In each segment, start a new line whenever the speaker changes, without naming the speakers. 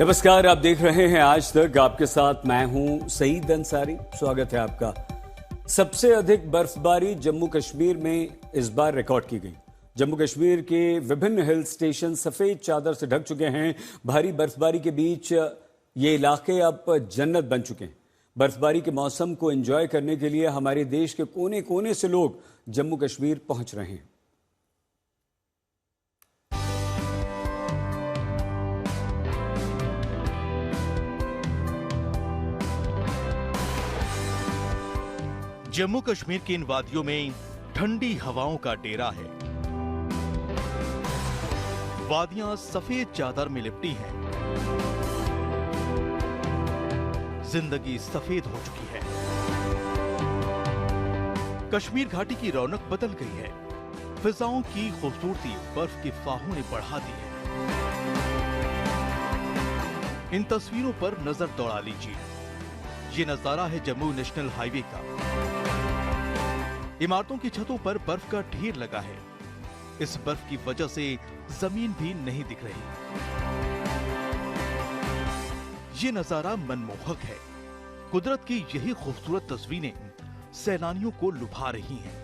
नमस्कार, आप देख रहे हैं आज तक। आपके साथ मैं हूं सईद अंसारी। स्वागत है आपका। सबसे अधिक बर्फबारी जम्मू कश्मीर में इस बार रिकॉर्ड की गई। जम्मू कश्मीर के विभिन्न हिल स्टेशन सफेद चादर से ढक चुके हैं। भारी बर्फबारी के बीच ये इलाके अब जन्नत बन चुके हैं। बर्फबारी के मौसम को एंजॉय करने के लिए हमारे देश के कोने कोने से लोग जम्मू कश्मीर पहुंच रहे हैं।
जम्मू कश्मीर की इन वादियों में ठंडी हवाओं का डेरा है। वादियां सफेद चादर में लिपटी हैं। जिंदगी सफेद हो चुकी है। कश्मीर घाटी की रौनक बदल गई है। फिजाओं की खूबसूरती बर्फ के फाहों ने बढ़ा दी है। इन तस्वीरों पर नजर दौड़ा लीजिए। ये नजारा है जम्मू नेशनल हाईवे का। इमारतों की छतों पर बर्फ का ढेर लगा है। इस बर्फ की वजह से जमीन भी नहीं दिख रही। ये नजारा मनमोहक है। कुदरत की यही खूबसूरत तस्वीरें सैलानियों को लुभा रही हैं।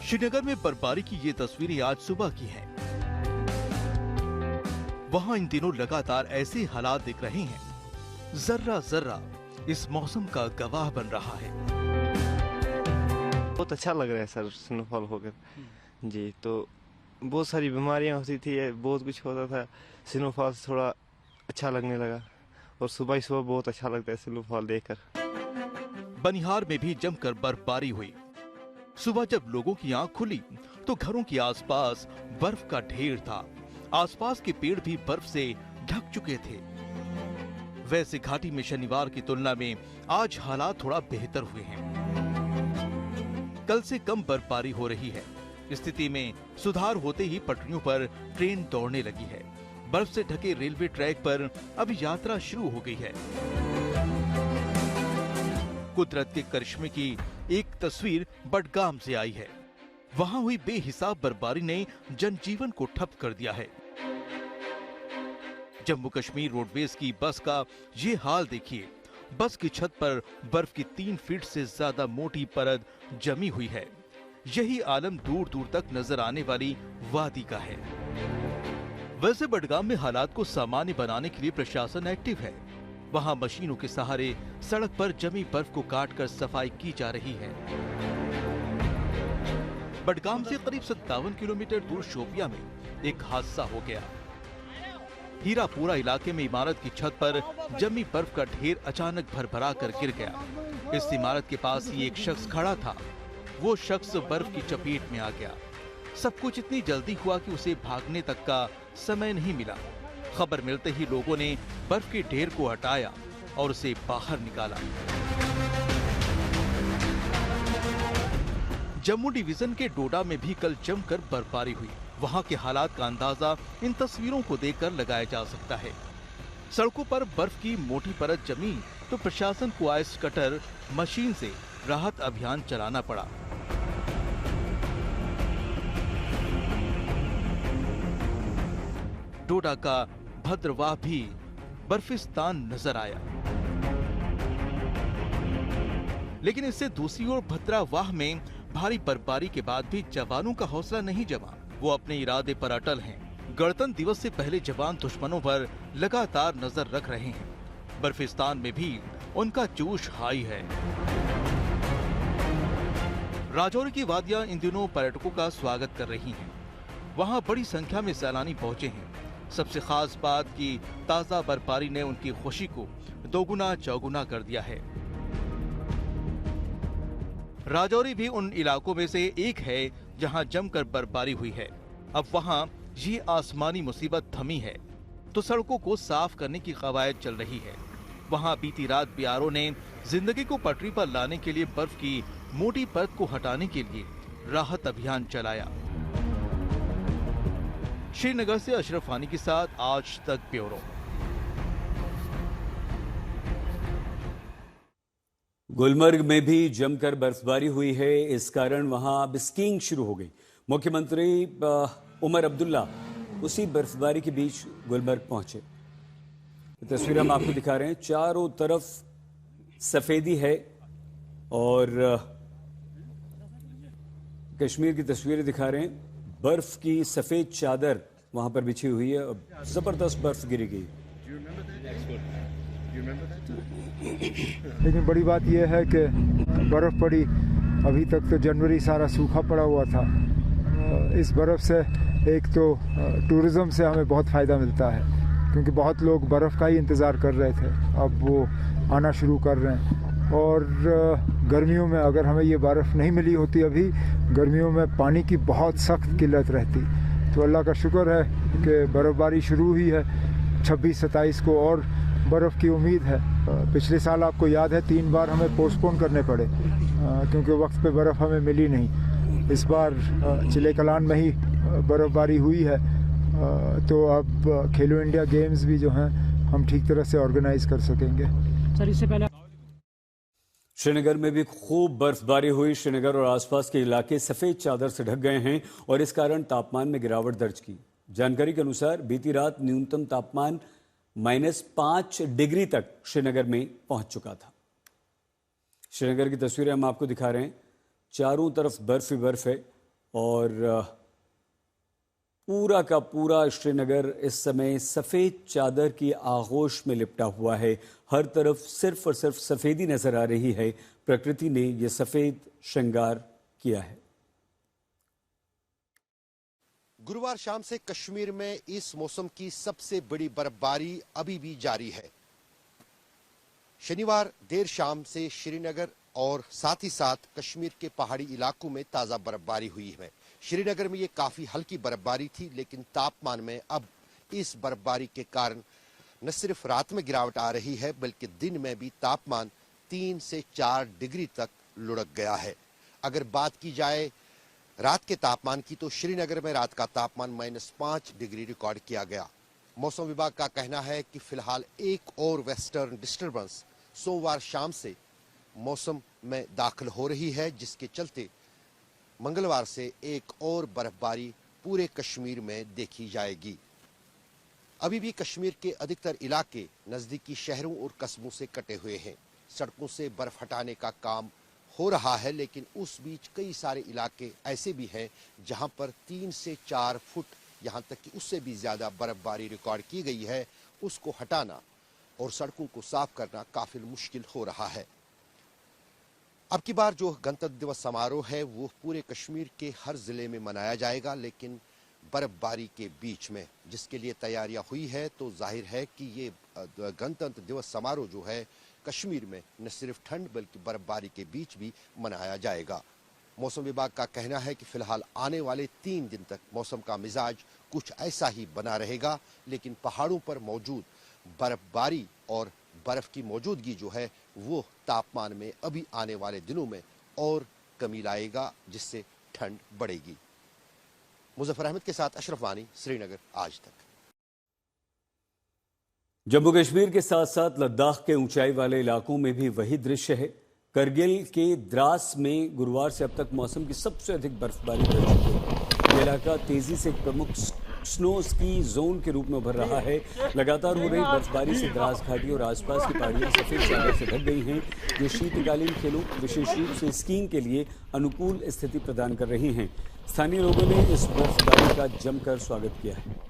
श्रीनगर में बर्फबारी की ये तस्वीरें आज सुबह की हैं। वहां इन दिनों लगातार ऐसे हालात दिख रहे हैं। जर्रा जर्रा इस मौसम का गवाह बन रहा है।
बहुत अच्छा लग रहा है सर, स्नोफॉल होकर जी। तो बहुत सारी बीमारियां होती थी, बहुत कुछ होता था। स्नोफॉल से थोड़ा अच्छा लगने लगा और सुबह ही सुबह बहुत अच्छा लगता है स्नोफॉल देखकर।
बनिहार में भी जमकर बर्फबारी हुई। सुबह जब लोगों की आंख खुली तो घरों के आसपास बर्फ का ढेर था। आसपास के पेड़ भी बर्फ से ढक चुके थे। वैसे घाटी में शनिवार की तुलना में आज हालात थोड़ा बेहतर हुए हैं। कल से कम बर्फबारी हो रही है। स्थिति में सुधार होते ही पटरियों पर ट्रेन दौड़ने लगी है। बर्फ से ढके रेलवे ट्रैक पर अब यात्रा शुरू हो गई है। कुदरत के करिश्मे की एक तस्वीर बडगाम से आई है। वहां हुई बेहिसाब बर्फबारी ने जनजीवन को ठप कर दिया है। जम्मू कश्मीर रोडवेज की बस का ये हाल देखिए। बस की छत पर बर्फ की 3 फीट से ज्यादा मोटी परत जमी हुई है। यही आलम दूर दूर तक नजर आने वाली वादी का है। वैसे बडगाम में हालात को सामान्य बनाने के लिए प्रशासन एक्टिव है। वहां मशीनों के सहारे सड़क पर जमी बर्फ को काटकर सफाई की जा रही है। बडगाम से करीब 57 किलोमीटर दूर शोपिया में एक हादसा हो गया। हीरापुरा इलाके में इमारत की छत पर जमी बर्फ का ढेर अचानक भरभरा कर गिर गया। इस इमारत के पास ही एक शख्स खड़ा था। वो शख्स बर्फ की चपेट में आ गया। सब कुछ इतनी जल्दी हुआ कि उसे भागने तक का समय नहीं मिला। खबर मिलते ही लोगों ने बर्फ के ढेर को हटाया और उसे बाहर निकाला। जम्मू डिवीजन के डोडा में भी कल जमकर बर्फबारी हुई। वहां के हालात का अंदाजा इन तस्वीरों को देखकर लगाया जा सकता है। सड़कों पर बर्फ की मोटी परत जमी तो प्रशासन को आइस कटर मशीन से राहत अभियान चलाना पड़ा। डोडा का भद्रवाह भी बर्फिस्तान नजर आया। लेकिन इससे दूसरी ओर भद्रवाह में भारी बर्फबारी के बाद भी जवानों का हौसला नहीं जमा। वो अपने इरादे पर अटल हैं। गणतंत्र दिवस से पहले जवान दुश्मनों पर लगातार नजर रख रहे हैं। बर्फिस्तान में भी उनका जोश हाई है। राजौरी की वादियां इन दिनों पर्यटकों का स्वागत कर रही हैं। वहां बड़ी संख्या में सैलानी पहुंचे हैं। सबसे खास बात कि ताजा बर्फबारी ने उनकी खुशी को दोगुना चौगुना कर दिया है। राजौरी भी उन इलाकों में से एक है जहां जमकर बर्फबारी हुई है। अब वहां ये आसमानी मुसीबत थमी है तो सड़कों को साफ करने की कवायद चल रही है। वहां बीती रात बीआरओ ने जिंदगी को पटरी पर लाने के लिए बर्फ की मोटी परत को हटाने के लिए राहत अभियान चलाया। श्रीनगर से अशरफ आनी के साथ आज तक ब्यूरो।
गुलमर्ग में भी जमकर बर्फबारी हुई है। इस कारण वहां अब स्कीइंग शुरू हो गई। मुख्यमंत्री उमर अब्दुल्ला उसी बर्फबारी के बीच गुलमर्ग पहुंचे। तस्वीर हम आपको दिखा रहे हैं, चारों तरफ सफेदी है और कश्मीर की तस्वीरें दिखा रहे हैं। बर्फ की सफेद चादर वहां पर बिछी हुई है, जबरदस्त बर्फ गिरी गई।
लेकिन बड़ी बात यह है कि बर्फ पड़ी, अभी तक तो जनवरी सारा सूखा पड़ा हुआ था। इस बर्फ से एक तो टूरिज़्म से हमें बहुत फ़ायदा मिलता है, क्योंकि बहुत लोग बर्फ़ का ही इंतज़ार कर रहे थे, अब वो आना शुरू कर रहे हैं। और गर्मियों में अगर हमें ये बर्फ़ नहीं मिली होती, अभी गर्मियों में पानी की बहुत सख्त किल्लत रहती। तो अल्लाह का शुक्र है कि बर्फ़बारी शुरू हुई है। 26-27 को और बर्फ़ की उम्मीद है। पिछले साल आपको याद है 3 बार हमें पोस्टपोन करने पड़े, क्योंकि वक्त पे बर्फ़ हमें मिली नहीं। इस बार चिले कलान में ही बर्फ़बारी हुई है, तो अब खेलो इंडिया गेम्स भी जो हैं हम ठीक तरह से ऑर्गेनाइज कर सकेंगे।
सर, इससे पहले
श्रीनगर में भी खूब बर्फबारी हुई। श्रीनगर और आसपास के इलाके सफेद चादर से ढक गए हैं और इस कारण तापमान में गिरावट दर्ज की। जानकारी के अनुसार बीती रात न्यूनतम तापमान -5 डिग्री तक श्रीनगर में पहुंच चुका था। श्रीनगर की तस्वीरें हम आपको दिखा रहे हैं, चारों तरफ बर्फ ही बर्फ है और पूरा का पूरा श्रीनगर इस समय सफ़ेद चादर की आगोश में लिपटा हुआ है। हर तरफ सिर्फ और सिर्फ सफ़ेदी नजर आ रही है। प्रकृति ने यह सफ़ेद श्रृंगार किया है।
गुरुवार शाम से कश्मीर में इस मौसम की सबसे बड़ी बर्फबारी अभी भी जारी है। शनिवार देर शाम से श्रीनगर और साथ ही साथ कश्मीर के पहाड़ी इलाकों में ताज़ा बर्फबारी हुई है। श्रीनगर में ये काफ़ी हल्की बर्फबारी थी, लेकिन तापमान में अब इस बर्फबारी के कारण न सिर्फ रात में गिरावट आ रही है, बल्कि दिन में भी तापमान 3 से 4 डिग्री तक लुढ़क गया है। अगर बात की जाए रात के तापमान की, तो श्रीनगर में रात का तापमान -5 डिग्री रिकॉर्ड किया गया। मौसम विभाग का कहना है कि फिलहाल एक और वेस्टर्न डिस्टर्बेंस सोमवार शाम से मौसम में दाखिल हो रही है, जिसके चलते मंगलवार से एक और बर्फबारी पूरे कश्मीर में देखी जाएगी। अभी भी कश्मीर के अधिकतर इलाके नजदीकी शहरों और कस्बों से कटे हुए हैं। सड़कों से बर्फ हटाने का काम हो रहा है, लेकिन उस बीच कई सारे इलाके ऐसे भी हैं जहां पर 3 से 4 फुट, यहां तक कि उससे भी ज्यादा बर्फबारी रिकॉर्ड की गई है। उसको हटाना और सड़कों को साफ करना काफी मुश्किल हो रहा है। अब की बार जो गणतंत्र दिवस समारोह है वो पूरे कश्मीर के हर जिले में मनाया जाएगा, लेकिन बर्फबारी के बीच में, जिसके लिए तैयारियां हुई है, तो जाहिर है कि ये गणतंत्र दिवस समारोह जो है कश्मीर में न सिर्फ ठंड बल्कि बर्फबारी के बीच भी मनाया जाएगा। मौसम विभाग का कहना है कि फिलहाल आने वाले 3 दिन तक मौसम का मिजाज कुछ ऐसा ही बना रहेगा, लेकिन पहाड़ों पर मौजूद बर्फबारी और बर्फ की मौजूदगी जो है वो तापमान में अभी आने वाले दिनों में और कमी लाएगा, जिससे ठंड बढ़ेगी। मुजफ्फर अहमद के साथ अशरफ वानी, श्रीनगर, आज तक।
जम्मू कश्मीर के साथ साथ लद्दाख के ऊंचाई वाले इलाकों में भी वही दृश्य है। करगिल के द्रास में गुरुवार से अब तक मौसम की सबसे अधिक बर्फबारी दर्ज हुई है। यह इलाका तेजी से एक प्रमुख स्नो स्की जोन के रूप में उभर रहा है। लगातार हो रही बर्फबारी से द्रास घाटी और आसपास की पहाड़ियां सफेद चादर से ढक गई हैं, जो शीतकालीन खेलों, विशेष रूप से स्कीइंग के लिए अनुकूल स्थिति प्रदान कर रही हैं। स्थानीय लोगों ने इस बर्फबारी का जमकर स्वागत किया है।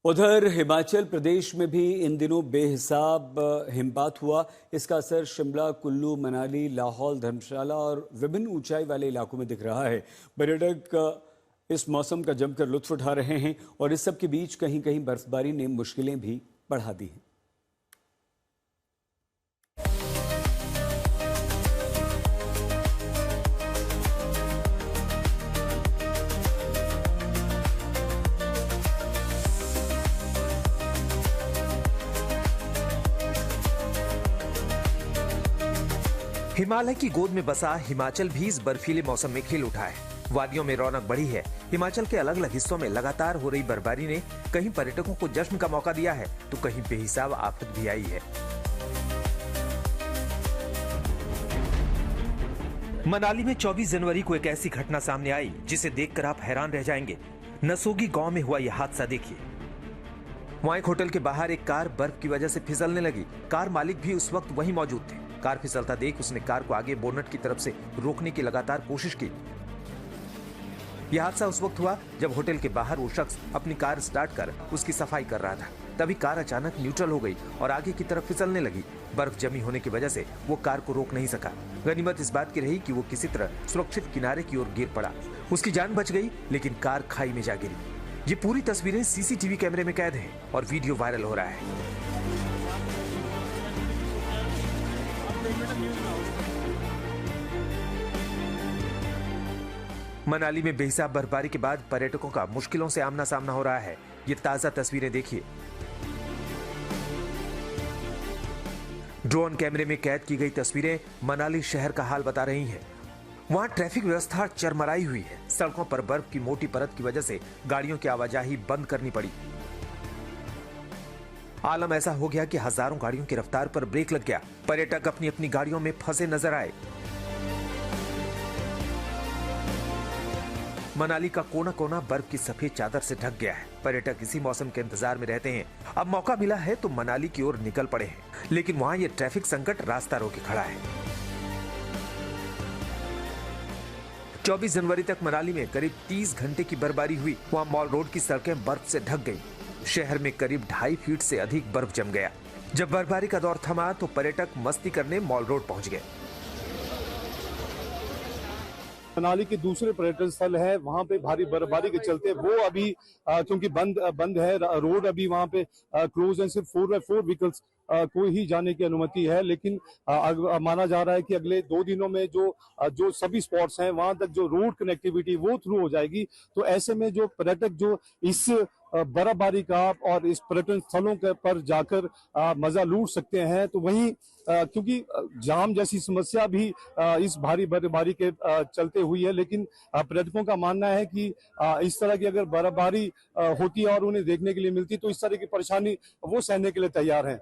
उधर हिमाचल प्रदेश में भी इन दिनों बेहिसाब हिमपात हुआ। इसका असर शिमला, कुल्लू, मनाली, लाहौल, धर्मशाला और विभिन्न ऊंचाई वाले इलाकों में दिख रहा है। पर्यटक इस मौसम का जमकर लुत्फ उठा रहे हैं और इस सब के बीच कहीं कहीं बर्फबारी ने मुश्किलें भी बढ़ा दी हैं।
हिमालय की गोद में बसा हिमाचल भी इस बर्फीले मौसम में खिल उठा है। वादियों में रौनक बढ़ी है। हिमाचल के अलग अलग हिस्सों में लगातार हो रही बर्फबारी ने कहीं पर्यटकों को जश्न का मौका दिया है, तो कहीं बेहिसाब आफत भी आई है। मनाली में 24 जनवरी को एक ऐसी घटना सामने आई जिसे देखकर आप हैरान रह जाएंगे। नसोगी गांव में हुआ यह हादसा देखिए। वहां एक होटल के बाहर एक कार बर्फ की वजह से फिसलने लगी। कार मालिक भी उस वक्त वहीं मौजूद थे। कार फिसलता देख उसने कार को आगे बोनट की तरफ से रोकने की लगातार कोशिश की। यह हादसा उस वक्त हुआ जब होटल के बाहर वो शख्स अपनी कार स्टार्ट कर उसकी सफाई कर रहा था। तभी कार अचानक न्यूट्रल हो गई और आगे की तरफ फिसलने लगी। बर्फ जमी होने की वजह से वो कार को रोक नहीं सका। गनीमत इस बात की रही कि वो किसी तरह सुरक्षित किनारे की ओर गिर पड़ा। उसकी जान बच गई, लेकिन कार खाई में जा गिरी। ये पूरी तस्वीरें सीसीटीवी कैमरे में कैद हैं और वीडियो वायरल हो रहा है। मनाली में बेहिसाब बर्फबारी के बाद पर्यटकों का मुश्किलों से आमना सामना हो रहा है। ये ताजा तस्वीरें देखिए। ड्रोन कैमरे में कैद की गई तस्वीरें मनाली शहर का हाल बता रही हैं। वहां ट्रैफिक व्यवस्था चरमराई हुई है। सड़कों पर बर्फ की मोटी परत की वजह से गाड़ियों की आवाजाही बंद करनी पड़ी। आलम ऐसा हो गया कि हजारों गाड़ियों की रफ्तार पर ब्रेक लग गया। पर्यटक अपनी अपनी गाड़ियों में फंसे नजर आए। मनाली का कोना कोना बर्फ की सफेद चादर से ढक गया है। पर्यटक इसी मौसम के इंतजार में रहते हैं। अब मौका मिला है तो मनाली की ओर निकल पड़े हैं, लेकिन वहां ये ट्रैफिक संकट रास्ता रोके खड़ा है। 24 जनवरी तक मनाली में करीब 30 घंटे की बर्फबारी हुई। वहां मॉल रोड की सड़कें बर्फ से ढक गई। शहर में करीब 2.5 फीट से अधिक बर्फ जम गया। जब बर्फबारी का दौर थमा तो पर्यटक मस्ती करने मॉल रोड पहुंच गए।
मनाली के दूसरे पर्यटन स्थल है, वहां पे भारी बर्फबारी के चलते वो अभी क्योंकि बंद है रोड, अभी वहां पे क्लोज है। सिर्फ 4x4 व्हीकल्स को ही जाने की अनुमति है। लेकिन माना जा रहा है कि अगले 2 दिनों में जो सभी स्पॉट्स हैं वहां तक जो रोड कनेक्टिविटी वो थ्रू हो जाएगी। तो ऐसे में जो पर्यटक जो इस बर्फबारी का और इस पर्यटन स्थलों के पर जाकर मजा लूट सकते हैं। तो वहीं क्योंकि जाम जैसी समस्या भी इस भारी बर्फबारी के चलते हुई है, लेकिन पर्यटकों का मानना है कि इस तरह की अगर बर्फबारी होती और उन्हें देखने के लिए मिलती तो इस तरह की परेशानी वो सहने के लिए तैयार हैं।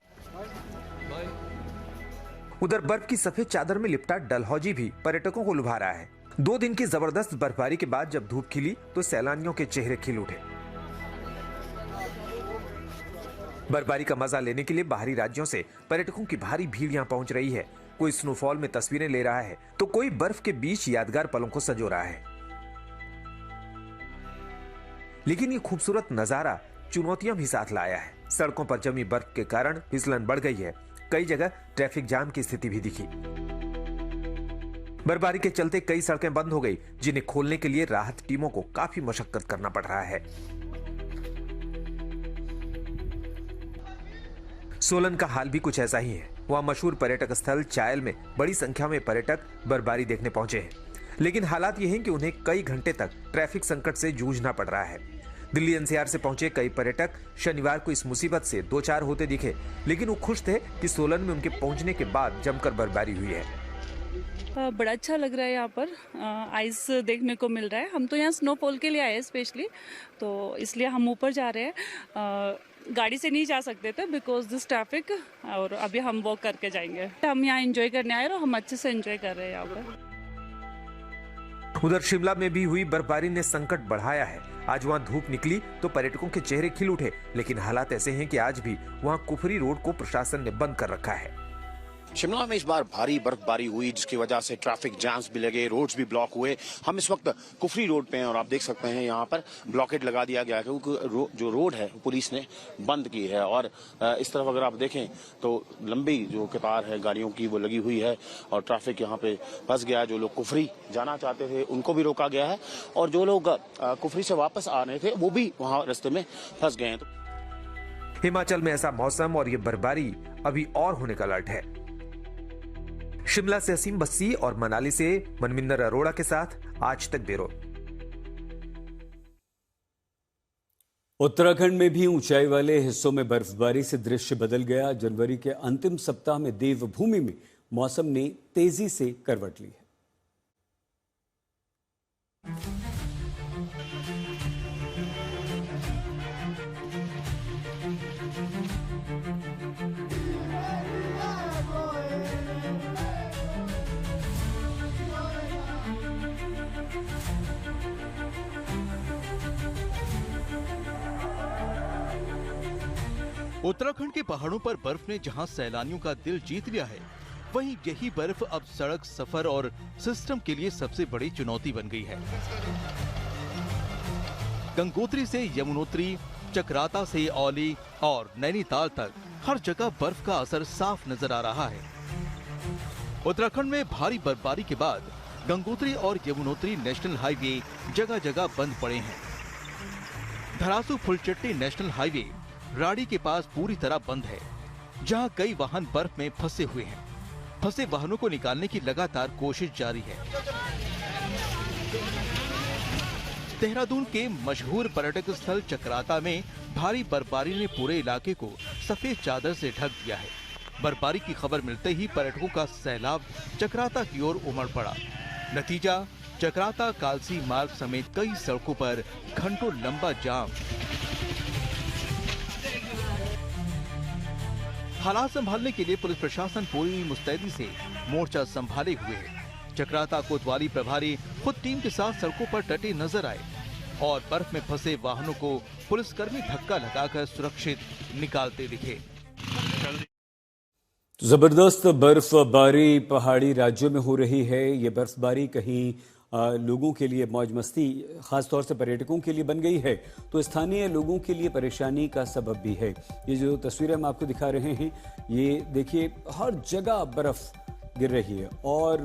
उधर बर्फ की सफेद चादर में लिपटा डलहौजी भी पर्यटकों को लुभा रहा है। 2 दिन की जबरदस्त बर्फबारी के बाद जब धूप खिली तो सैलानियों के चेहरे खिल उठे। बर्फबारी का मजा लेने के लिए बाहरी राज्यों से पर्यटकों की भारी भीड़ यहां पहुंच रही है। कोई स्नोफॉल में तस्वीरें ले रहा है तो कोई बर्फ के बीच यादगार पलों को संजो रहा है। लेकिन ये खूबसूरत नजारा चुनौतियां भी साथ लाया है। सड़कों पर जमी बर्फ के कारण फिसलन बढ़ गई है। कई जगह ट्रैफिक जाम की स्थिति भी दिखी। बर्फबारी के चलते कई सड़कें बंद हो गई, जिन्हें खोलने के लिए राहत टीमों को काफी मशक्कत करना पड़ रहा है। सोलन का हाल भी कुछ ऐसा ही है। वहां मशहूर पर्यटक स्थल चायल में बड़ी संख्या में पर्यटक बर्फबारी देखने पहुंचे हैं, लेकिन हालात ये हैं कि उन्हें कई घंटे तक ट्रैफिक संकट से जूझना पड़ रहा है। दिल्ली एनसीआर से पहुंचे कई पर्यटक शनिवार को इस मुसीबत से 2-4 होते दिखे, लेकिन वो खुश थे कि सोलन में उनके पहुंचने के बाद जमकर बर्फबारी हुई है।
बड़ा अच्छा लग रहा है। यहाँ पर आइस देखने को मिल रहा है। हम तो यहाँ स्नोफॉल के लिए आए हैं स्पेशली, तो इसलिए हम ऊपर जा रहे हैं। गाड़ी से नहीं जा सकते थे बिकॉज दिस ट्रैफिक, और अभी हम वॉक करके जाएंगे। हम यहाँ एंजॉय करने आए और हम अच्छे से एंजॉय कर रहे हैं यहाँ पर।
उधर शिमला में भी हुई बर्फबारी ने संकट बढ़ाया है। आज वहां धूप निकली तो पर्यटकों के चेहरे खिल उठे, लेकिन हालात ऐसे हैं कि आज भी वहां कुफरी रोड को प्रशासन ने बंद कर रखा है।
शिमला में इस बार भारी बर्फबारी हुई, जिसकी वजह से ट्रैफिक जैम्स भी लगे, रोड्स भी ब्लॉक हुए। हम इस वक्त कुफरी रोड पे हैं और आप देख सकते हैं यहाँ पर ब्लॉकेट लगा दिया गया है, क्योंकि जो रोड है पुलिस ने बंद की है। और इस तरफ अगर आप देखें तो लंबी जो कतार है गाड़ियों की वो लगी हुई है और ट्रैफिक यहाँ पे फंस गया है। जो लोग कुफरी जाना चाहते थे उनको भी रोका गया है और जो लोग कुफरी से वापस आ रहे थे वो भी वहाँ रास्ते में फंस गए हैं।
हिमाचल में ऐसा मौसम और ये बर्फबारी अभी और होने का अलर्ट है। शिमला से असीम बस्सी और मनाली से मनमिंदर अरोड़ा के साथ आज तक ब्यूरो।
उत्तराखंड में भी ऊंचाई वाले हिस्सों में बर्फबारी से दृश्य बदल गया। जनवरी के अंतिम सप्ताह में देवभूमि में मौसम ने तेजी से करवट ली है।
उत्तराखंड के पहाड़ों पर बर्फ ने जहां सैलानियों का दिल जीत लिया है, वहीं यही बर्फ अब सड़क, सफर और सिस्टम के लिए सबसे बड़ी चुनौती बन गई है। गंगोत्री से यमुनोत्री, चक्राता से औली और नैनीताल तक हर जगह बर्फ का असर साफ नजर आ रहा है। उत्तराखंड में भारी बर्फबारी के बाद गंगोत्री और यमुनोत्री नेशनल हाईवे जगह जगह बंद पड़े हैं। धरासू फुलचट्टी नेशनल हाईवे राड़ी के पास पूरी तरह बंद है, जहां कई वाहन बर्फ में फंसे हुए हैं। फंसे वाहनों को निकालने की लगातार कोशिश जारी है। देहरादून के मशहूर पर्यटक स्थल चक्राता में भारी बर्फबारी ने पूरे इलाके को सफेद चादर से ढक दिया है। बर्फबारी की खबर मिलते ही पर्यटकों का सैलाब चक्राता की ओर उमड़ पड़ा। नतीजा, चक्राता कालसी मार्ग समेत कई सड़कों पर घंटों लंबा जाम। हालात संभालने के लिए पुलिस प्रशासन पूरी मुस्तैदी से मोर्चा संभाले हुए है। चक्राता कोतवाली प्रभारी खुद टीम के साथ सड़कों पर डटे नजर आए और बर्फ में फंसे वाहनों को पुलिसकर्मी धक्का लगाकर सुरक्षित निकालते दिखे।
जबरदस्त बर्फबारी पहाड़ी राज्यों में हो रही है। ये बर्फबारी कहीं लोगों के लिए मौज मस्ती, खासतौर से पर्यटकों के लिए बन गई है, तो स्थानीय लोगों के लिए परेशानी का सबब भी है। ये जो तस्वीरें हम आपको दिखा रहे हैं, ये देखिए हर जगह बर्फ गिर रही है और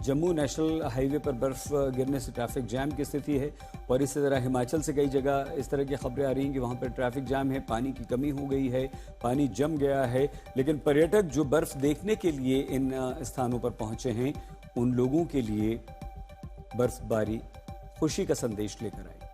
जम्मू नेशनल हाईवे पर बर्फ गिरने से ट्रैफिक जैम की स्थिति है। और इसी तरह हिमाचल से कई जगह इस तरह की खबरें आ रही हैं कि वहाँ पर ट्रैफिक जैम है, पानी की कमी हो गई है, पानी जम गया है। लेकिन पर्यटक जो बर्फ देखने के लिए इन स्थानों पर पहुंचे हैं, उन लोगों के लिए बर्फबारी खुशी का संदेश लेकर आई।